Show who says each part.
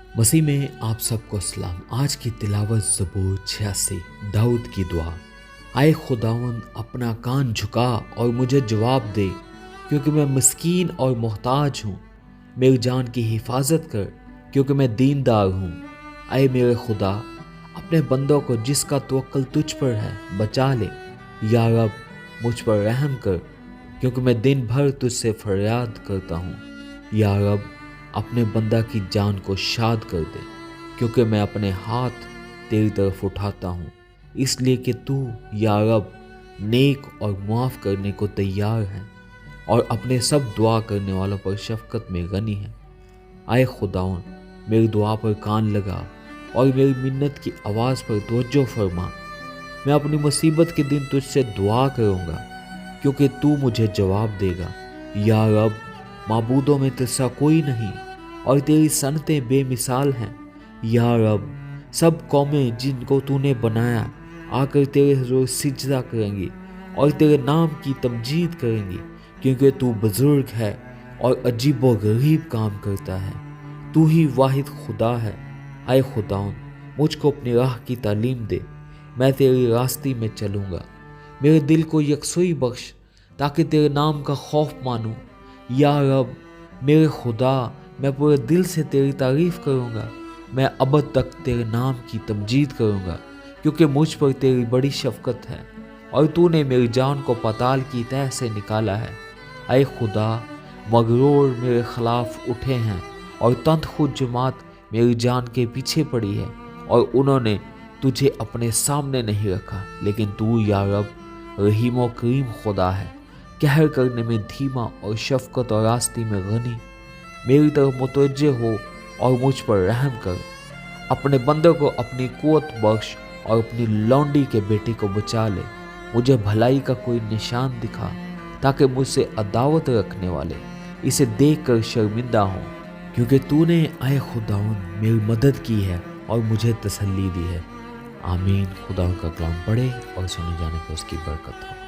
Speaker 1: मसीह में आप सबको सलाम। आज की तिलावत ज़बूर 86 दाऊद की दुआ। आए खुदावन अपना कान झुका और मुझे जवाब दे, क्योंकि मैं मस्कीन और मोहताज हूँ। मेरी जान की हिफाजत कर, क्योंकि मैं दीनदार हूँ। आए मेरे खुदा, अपने बंदों को जिसका तवक्कल तुझ पर है बचा ले। या रब, मुझ पर रहम कर, क्योंकि मैं दिन भर तुझसे फरियाद करता हूँ। या रब, अपने बंदा की जान को शाद कर दे, क्योंकि मैं अपने हाथ तेरी तरफ उठाता हूँ। इसलिए कि तू या रब नेक और मुआफ़ करने को तैयार है और अपने सब दुआ करने वालों पर शफकत में गनी है। आए खुदावन, मेरी दुआ पर कान लगा और मेरी मिन्नत की आवाज़ पर तवज्जो फरमा। मैं अपनी मुसीबत के दिन तुझसे दुआ करूँगा, क्योंकि तू मुझे जवाब देगा। या रब, माबूदों में तेरा कोई नहीं और तेरी सनतें बेमिसाल हैं। या रब, सब कौमें जिनको तूने बनाया आकर तेरे हुज़ूर सिजदा करेंगी और तेरे नाम की तमजीद करेंगी, क्योंकि तू बुजुर्ग है और अजीबो गरीब काम करता है। तू ही वाहिद खुदा है। आए खुदाउन, मुझको अपनी राह की तालीम दे, मैं तेरी रास्ते में चलूँगा। मेरे दिल को यकसुई बख्श, ताकि तेरे नाम का खौफ मानूं। या रब मेरे खुदा, मैं पूरे दिल से तेरी तारीफ़ करूँगा। मैं अबद तक तेरे नाम की तमजीद करूँगा, क्योंकि मुझ पर तेरी बड़ी शफ़क़त है और तूने मेरी जान को पाताल की तह से निकाला है। ऐ खुदा, मगरूर मेरे ख़िलाफ़ उठे हैं और तंद खुद जमात मेरी जान के पीछे पड़ी है, और उन्होंने तुझे अपने सामने नहीं रखा। लेकिन तू या रब रहीम व करीम खुदा है, कहर करने में धीमा और शफ़क़त और रास्ते में गनी। मेरी तरफ मुतवज्जे हो और मुझ पर रहम कर। अपने बंदे को अपनी कुव्वत बख्श और अपनी लौंडी के बेटे को बचा ले। मुझे भलाई का कोई निशान दिखा, ताकि मुझसे अदावत रखने वाले इसे देख कर शर्मिंदा हों, क्योंकि तूने आए खुदावन मेरी मदद की है और मुझे तसल्ली दी है। आमीन। खुदा का कलाम पढ़े और सुने जाने पर उसकी बरकत हो।